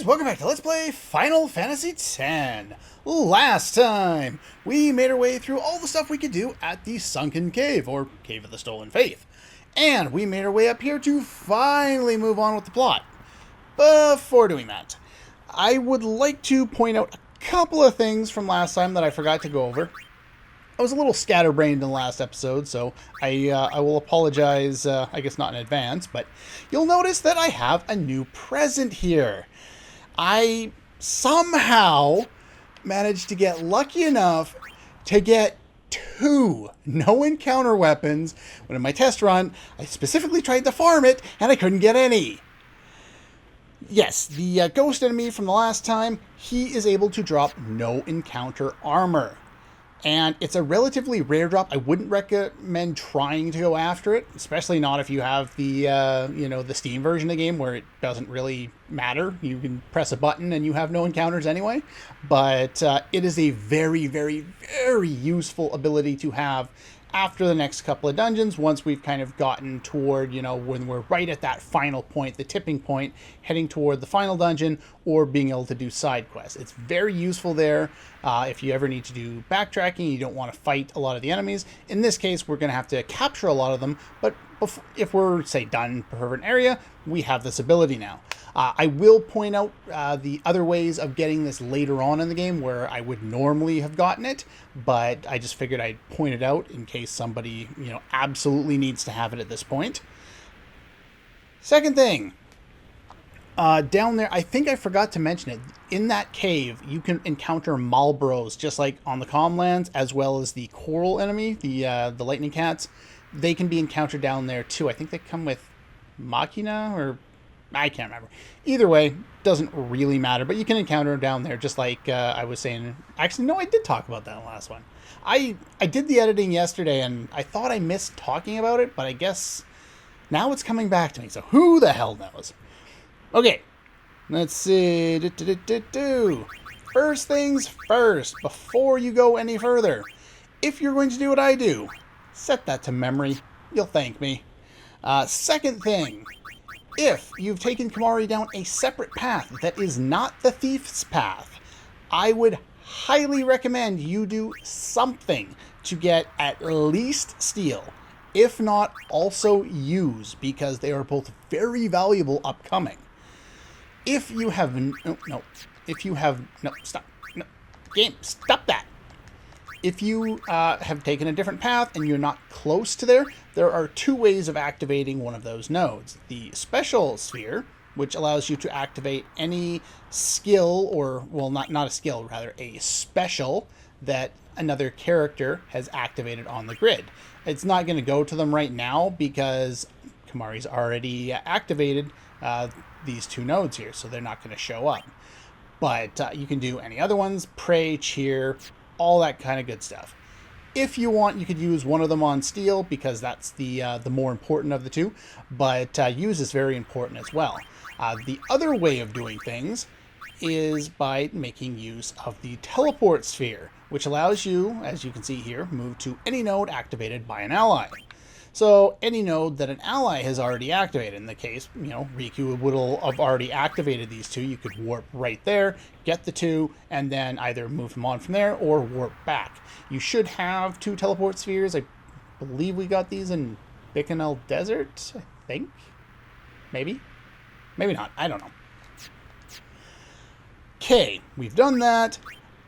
guys, welcome back to Let's Play Final Fantasy X. Last time, we made our way through all the stuff we could do at the Sunken Cave, or Cave of the Stolen Faith. And we made our way up here to finally move on with the plot. Before doing that, I would like to point out a couple of things from last time that I forgot to go over. I was a little scatterbrained in the last episode, so I will apologize, I guess not in advance, but you'll notice that I have a new present here. I somehow managed to get lucky enough to get 2 no-encounter weapons, when in my test run, I specifically tried to farm it, and I couldn't get any. Yes, the ghost enemy from the last time, he is able to drop no-encounter armor. And it's a relatively rare drop. I wouldn't recommend trying to go after it, especially not if you have the, the Steam version of the game where it doesn't really matter. You can press a button and you have no encounters anyway. But it is a very, very, very useful ability to have after the next couple of dungeons, once we've kind of gotten toward, when we're right at that final point, the tipping point, heading toward the final dungeon, or being able to do side quests. It's very useful there if you ever need to do backtracking, you don't want to fight a lot of the enemies. In this case, we're going to have to capture a lot of them, but if we're, say, done per an area, we have this ability now. I will point out the other ways of getting this later on in the game where I would normally have gotten it, but I just figured I'd point it out in case somebody, absolutely needs to have it at this point. Second thing, down there, I think I forgot to mention it. In that cave, you can encounter Malbros, just like on the Comlands, as well as the coral enemy, the lightning cats. They can be encountered down there too. I think they come with Machina, or I can't remember. Either way, doesn't really matter, but you can encounter them down there, just like I was saying. Actually, no, I did talk about that in the last one. I did the editing yesterday, and I thought I missed talking about it, but I guess now it's coming back to me, so who the hell knows? Okay, let's see. First things first, before you go any further, if you're going to do what I do, set that to memory. You'll thank me. Second thing, if you've taken Kimahri down a separate path that is not the thief's path, I would highly recommend you do something to get at least steel, if not also use, because they are both very valuable upcoming. If you have stop that. If you have taken a different path and you're not close to there are 2 ways of activating one of those nodes. The special sphere, which allows you to activate any skill, or, well, not a skill, rather a special that another character has activated on the grid. It's not going to go to them right now because Kimahri's already activated these 2 nodes here, so they're not going to show up. But you can do any other ones, pray, cheer, all that kind of good stuff. If you want, you could use one of them on steel because that's the more important of the 2, but use is very important as well. The other way of doing things is by making use of the teleport sphere, which allows you, as you can see here, move to any node activated by an ally. So any node that an ally has already activated, in the case, Riku would have already activated these 2, you could warp right there, get the 2, and then either move them on from there or warp back. You should have 2 teleport spheres. I believe we got these in Bikanel Desert, I think. Maybe? Maybe not. I don't know. Okay, we've done that.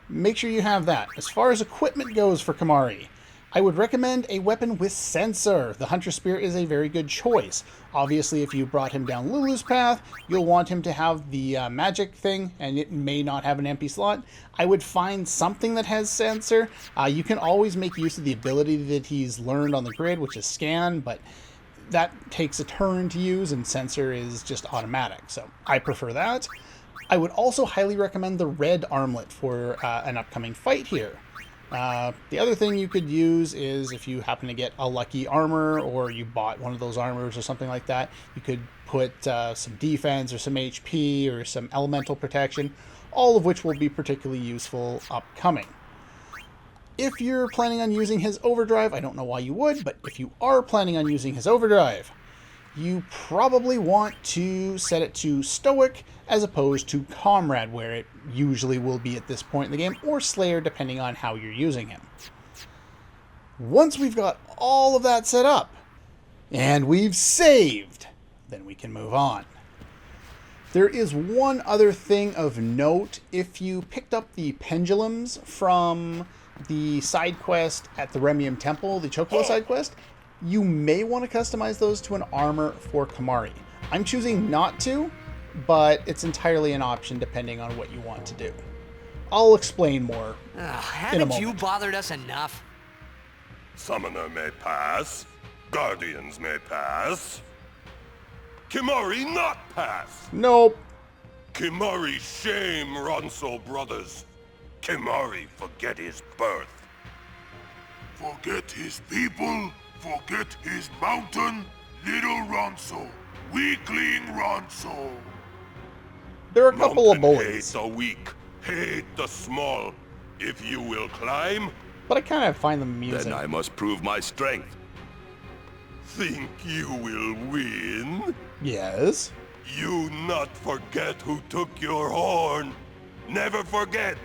Make sure you have that. As far as equipment goes for Kimahri, I would recommend a weapon with sensor. The Hunter Spear is a very good choice. Obviously, if you brought him down Lulu's path, you'll want him to have the magic thing, and it may not have an empty slot. I would find something that has sensor. You can always make use of the ability that he's learned on the grid, which is scan, but that takes a turn to use, and sensor is just automatic, so I prefer that. I would also highly recommend the red armlet for an upcoming fight here. The other thing you could use is if you happen to get a lucky armor, or you bought one of those armors or something like that, you could put some defense or some HP or some elemental protection, all of which will be particularly useful upcoming. If you're planning on using his overdrive, I don't know why you would, but if you are planning on using his overdrive, you probably want to set it to Stoic as opposed to Comrade, where it usually will be at this point in the game, or Slayer, depending on how you're using him. Once we've got all of that set up, and we've saved, then we can move on. There is one other thing of note. If you picked up the pendulums from the side quest at the Remium Temple, the Chocobo side quest, you may want to customize those to an armor for Kimahri. I'm choosing not to, but it's entirely an option depending on what you want to do. I'll explain more in a moment. Haven't you bothered us enough? Summoner may pass. Guardians may pass. Kimahri not pass. Nope. Kimahri shame Ronzo brothers. Kimahri forget his birth. Forget his people. Forget his mountain. Little Ronzo. Weakling Ronzo. There are a couple of Mountain bullies, hate the weak. Hate the small. If you will climb, but I kind of find them amusing. then I must prove my strength. Think you will win? Yes. You not forget who took your horn. Never forget.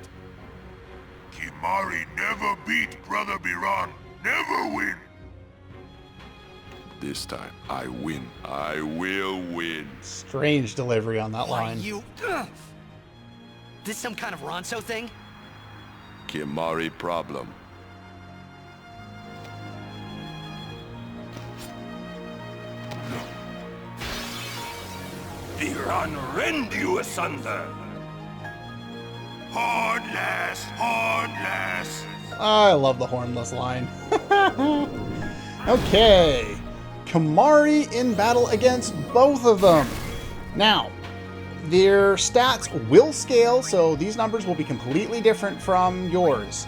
Kimahri never beat Brother Biran. Never win. This time, I win. I will win. Strange delivery on that Why, line. you... This some kind of Ronzo thing? Kimahri problem. Biran rend you asunder. Hornless, hornless. I love the Hornless line. Okay. Kimahri in battle against both of them. Now, their stats will scale, so these numbers will be completely different from yours.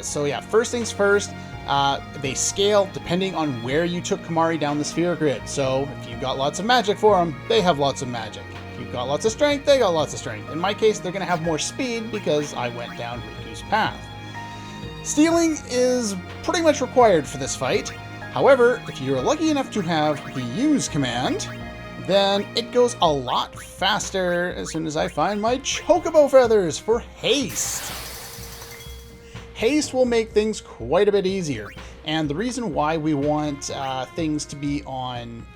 So yeah, first things first, they scale depending on where you took Kimahri down the sphere grid. So if you've got lots of magic for them, they have lots of magic. If you've got lots of strength, they got lots of strength. In my case, they're going to have more speed because I went down Riku's path. Stealing is pretty much required for this fight. However, if you're lucky enough to have the use command, then it goes a lot faster as soon as I find my Chocobo feathers for haste. Haste will make things quite a bit easier, and the reason why we want things to be on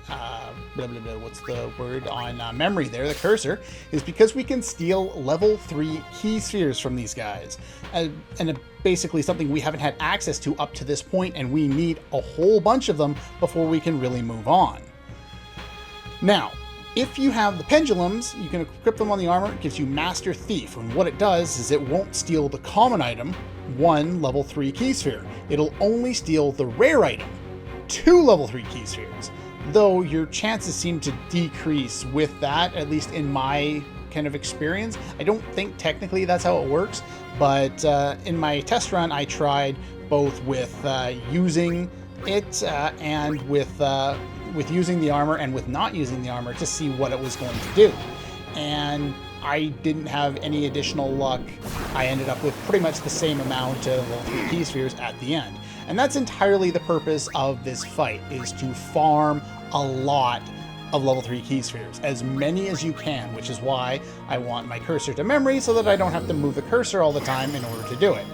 what's the word, on memory there, the cursor, is because we can steal level 3 key spheres from these guys, and basically something we haven't had access to up to this point, and we need a whole bunch of them before we can really move on. Now, if you have the pendulums, you can equip them on the armor. It gives you Master Thief, and what it does is it won't steal the common item, 1 level 3 key sphere. It'll only steal the rare item, 2 level 3 key spheres, though your chances seem to decrease with that, at least in my kind of experience. I don't think technically that's how it works, but in my test run I tried both with using it and with using the armor and with not using the armor to see what it was going to do. And I didn't have any additional luck. I ended up with pretty much the same amount of level 3 key spheres at the end. And that's entirely the purpose of this fight, is to farm a lot of level 3 key spheres, as many as you can, which is why I want my cursor to memory so that I don't have to move the cursor all the time in order to do it.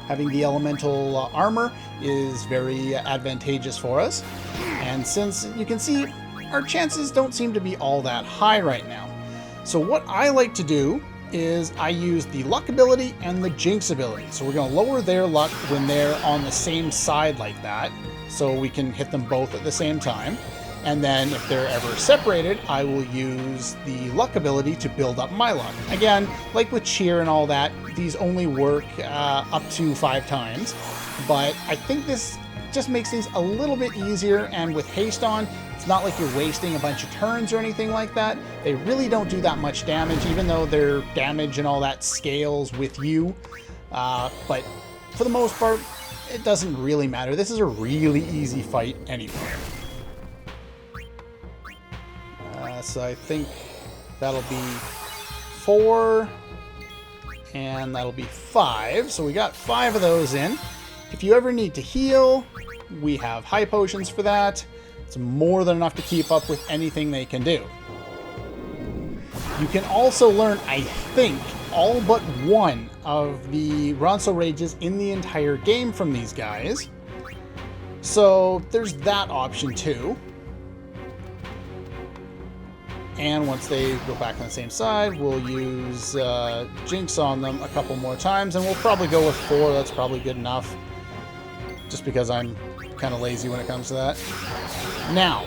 Having the elemental armor is very advantageous for us, and since you can see, our chances don't seem to be all that high right now. So what I like to do is I use the luck ability and the jinx ability. So we're going to lower their luck when they're on the same side like that, so we can hit them both at the same time. And then if they're ever separated, I will use the luck ability to build up my luck. Again, like with cheer and all that, these only work up to 5 times, but I think this just makes things a little bit easier, and with haste on, it's not like you're wasting a bunch of turns or anything like that. They really don't do that much damage, even though their damage and all that scales with you. But for the most part, it doesn't really matter. This is a really easy fight anyway. So I think that'll be 4, and that'll be 5. So we got 5 of those in. If you ever need to heal, we have high potions for that. It's more than enough to keep up with anything they can do. You can also learn, I think, all but one of the Ronzo rages in the entire game from these guys. So there's that option too. And once they go back on the same side, we'll use Jinx on them a couple more times, and we'll probably go with 4. That's probably good enough. Just because I'm kind of lazy when it comes to that. Now,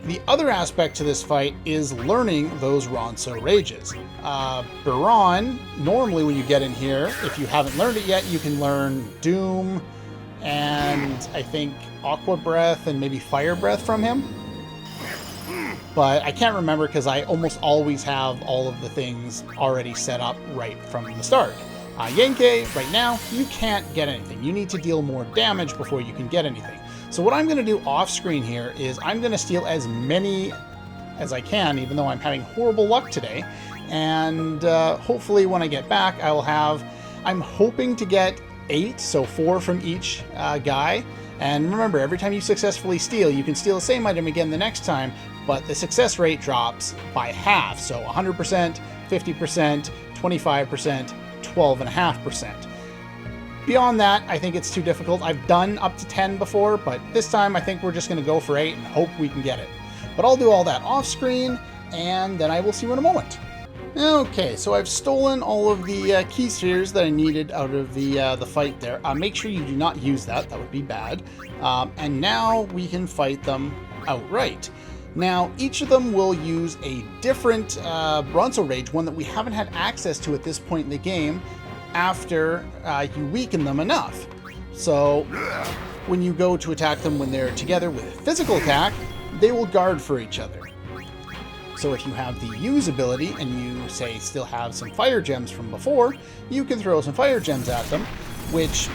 the other aspect to this fight is learning those Ronzo rages. Baron, normally when you get in here, if you haven't learned it yet, you can learn Doom and I think Aqua Breath and maybe Fire Breath from him. But I can't remember because I almost always have all of the things already set up right from the start. Yankee, right now, you can't get anything. You need to deal more damage before you can get anything. So what I'm going to do off screen here is I'm going to steal as many as I can, even though I'm having horrible luck today. And hopefully when I get back, I will have, I'm hoping to get 8, so 4 from each guy. And remember, every time you successfully steal, you can steal the same item again the next time, but the success rate drops by half. So 100%, 50%, 25%, 12.5%. Beyond that, I think it's too difficult. I've done up to 10 before, but this time I think we're just going to go for 8 and hope we can get it. But I'll do all that off screen, and then I will see you in a moment. Okay, so I've stolen all of the key spheres that I needed out of the fight there. Make sure you do not use that. That would be bad. And now we can fight them outright. Now, each of them will use a different Ronzo rage, one that we haven't had access to at this point in the game, after you weaken them enough. So, when you go to attack them when they're together with a physical attack, they will guard for each other. So if you have the use ability, and you, say, still have some fire gems from before, you can throw some fire gems at them, which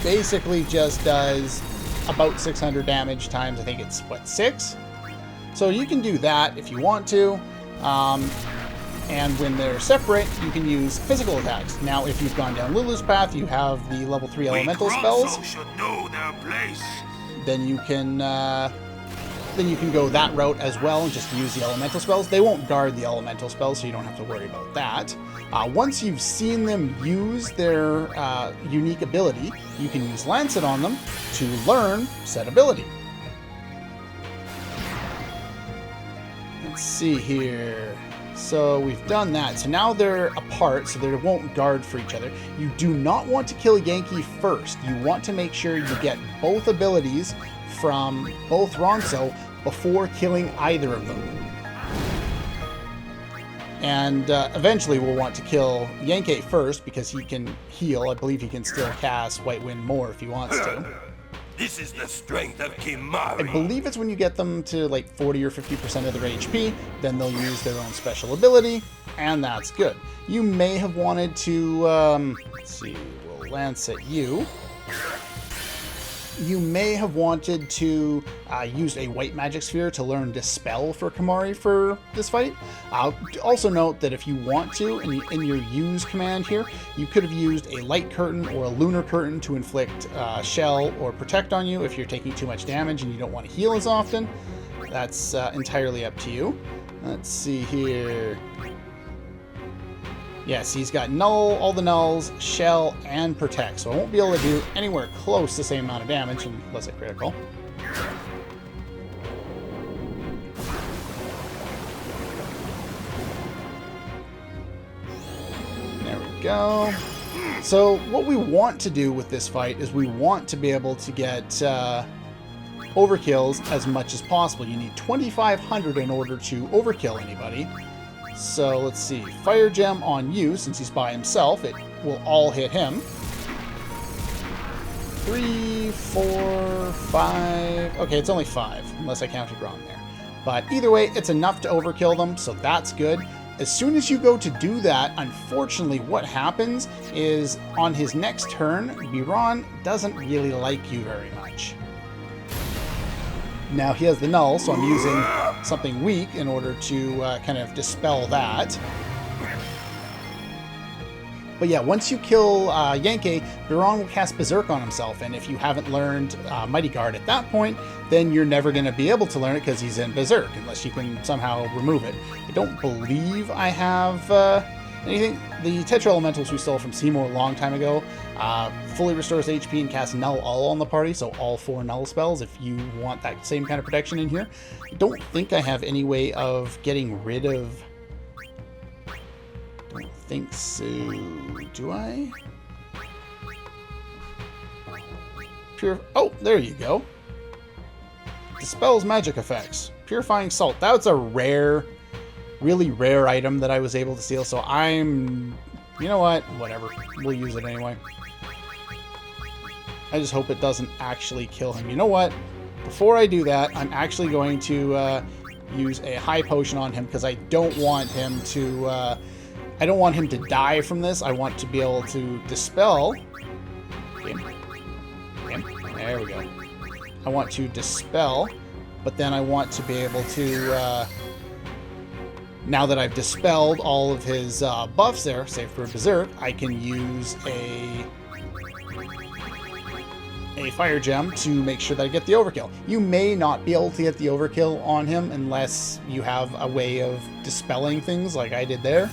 basically just does about 600 damage times, I think it's, what, 6? So you can do that if you want to, and when they're separate, you can use physical attacks. Now, if you've gone down Lulu's path, you have the level 3 elemental spells. Should know their place. Then you can go that route as well and just use the elemental spells. They won't guard the elemental spells, so you don't have to worry about that. Once you've seen them use their unique ability, you can use Lancet on them to learn said ability. Let's see here. So we've done that. So now they're apart, so they won't guard for each other. You do not want to kill Yankee first. You want to make sure you get both abilities from both Ronzo before killing either of them. And eventually we'll want to kill Yankee first because he can heal. I believe he can still cast White Wind more if he wants to. This is the strength of Kimahri. I believe it's when you get them to like 40 or 50% of their HP, then they'll use their own special ability, and that's good. You may have wanted to, let's see, we'll lance at you. You may have wanted to use a white magic sphere to learn Dispel for Kimahri for this fight. Also note that if you want to, in your use command here, you could have used a light curtain or a lunar curtain to inflict shell or protect on you if you're taking too much damage and you don't want to heal as often. That's entirely up to you. Let's see here. Yes, he's got null, all the nulls, shell, and protect, so I won't be able to do anywhere close to the same amount of damage unless I critical. There we go. So what we want to do with this fight is we want to be able to get overkills as much as possible. You need 2,500 in order to overkill anybody. So let's see, Fire Gem on you, since he's by himself, it will all hit him. 3, 4, 5, okay, it's only 5, unless I counted wrong there. But either way, it's enough to overkill them, so that's good. As soon as you go to do that, unfortunately what happens is on his next turn, Biran doesn't really like you very much. Now he has the null, so I'm using something weak in order to kind of dispel that. But yeah, once you kill Yankee, Biron will cast Berserk on himself, and if you haven't learned Mighty Guard at that point, then you're never going to be able to learn it because he's in Berserk, unless you can somehow remove it. I don't believe I have anything. The Tetra Elementals we stole from Seymour a long time ago fully restores HP and casts Null All on the party, so all 4 Null spells if you want that same kind of protection in here. I don't think I have any way of getting rid of... Don't think so. Do I? Oh, there you go. Dispels magic effects. Purifying Salt. That's a rare, really rare item that I was able to steal, so I'm... You know what? Whatever. We'll use it anyway. I just hope it doesn't actually kill him. You know what? Before I do that, I'm actually going to use a high potion on him because I don't want him to... I don't want him to die from this. I want to be able to dispel... There we go. I want to dispel, but then I want to be able to... now that I've dispelled all of his buffs there, save for Berserk, I can use a Fire Gem to make sure that I get the overkill. You may not be able to get the overkill on him unless you have a way of dispelling things like I did there.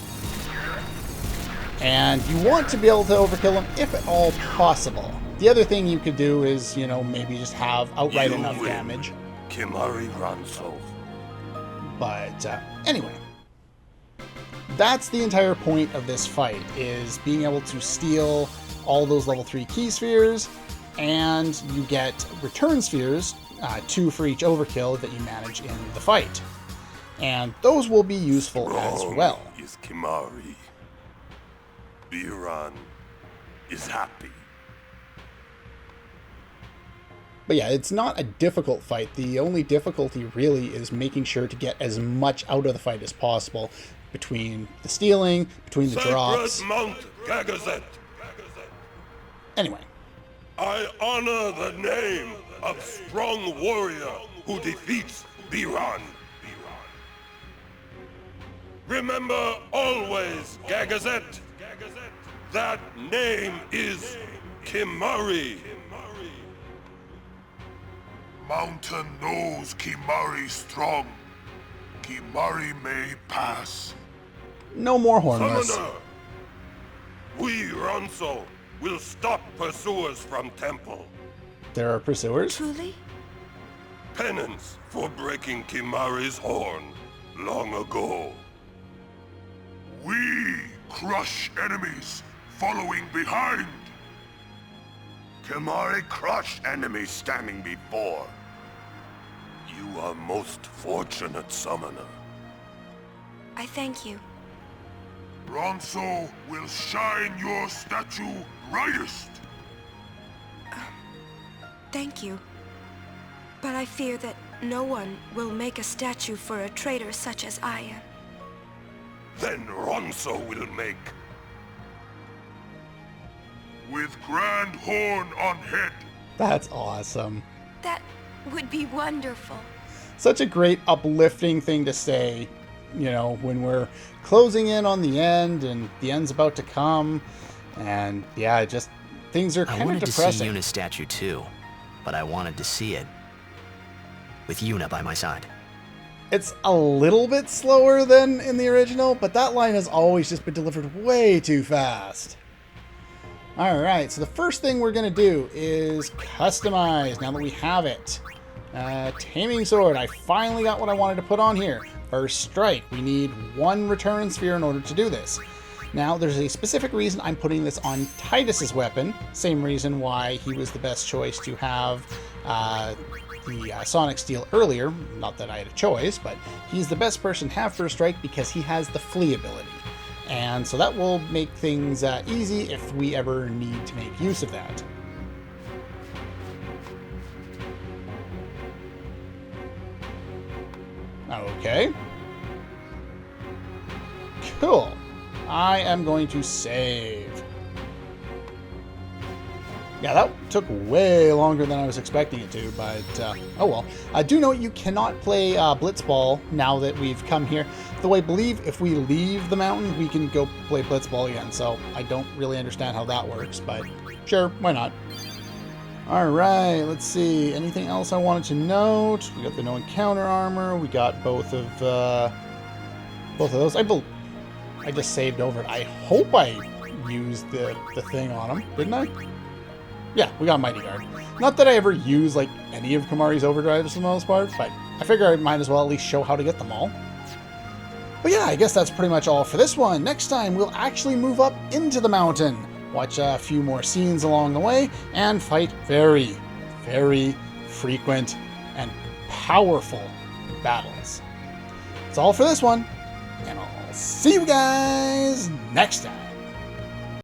And you want to be able to overkill him if at all possible. The other thing you could do is, you know, maybe just have outright enough damage. Kimahri Ronzo. But anyway, that's the entire point of this fight, is being able to steal all those level 3 key spheres, and you get return spheres, 2 for each overkill that you manage in the fight. And those will be useful as well. Is Kimahri. Biron is happy. But yeah, it's not a difficult fight. The only difficulty really is making sure to get as much out of the fight as possible between the stealing, between the drops. Mount Gagazet. Anyway. I honor the name of strong warrior who defeats Biron. Remember always, Gagazet, that name is Kimahri. Mountain knows Kimahri strong. Kimahri may pass. No more Hornless. Summoner, we Ronzo will stop pursuers from temple. There are pursuers? Truly? Penance for breaking Kimahri's horn long ago. We crush enemies following behind. Kimahri crushed enemies standing before. You are most fortunate, Summoner. I thank you. Ronzo will shine your statue brightest. Thank you. But I fear that no one will make a statue for a traitor such as I am. Then Ronzo will make. With grand horn on head. That's awesome. That would be wonderful. Such a great uplifting thing to say, you know, when we're closing in on the end and the end's about to come. And yeah, just things are kind of depressing. I wanted to see Yuna's statue too, but I wanted to see it with Yuna by my side. It's a little bit slower than in the original, but that line has always just been delivered way too fast. Alright, so the first thing we're going to do is customize, now that we have it. Taming Sword, I finally got what I wanted to put on here. First Strike, we need 1 return sphere in order to do this. Now, there's a specific reason I'm putting this on Titus's weapon. Same reason why he was the best choice to have the Sonic Steel earlier. Not that I had a choice, but he's the best person to have First Strike because he has the Flee ability. And so that will make things easy if we ever need to make use of that. Okay. Cool. I am going to save. Yeah, that took way longer than I was expecting it to, but oh well. I do know you cannot play Blitzball now that we've come here. Though I believe if we leave the mountain, we can go play Blitzball again, so I don't really understand how that works, but sure, why not? Alright, let's see. Anything else I wanted to note? We got the no encounter armor, we got both of those. I just saved over it. I hope I used the thing on him, didn't I? Yeah, we got Mighty Guard. Not that I ever use, like, any of Kimahri's overdrives for the most part, but I figure I might as well at least show how to get them all. But yeah, I guess that's pretty much all for this one. Next time, we'll actually move up into the mountain, watch a few more scenes along the way, and fight very, very frequent and powerful battles. That's all for this one, and I'll see you guys next time.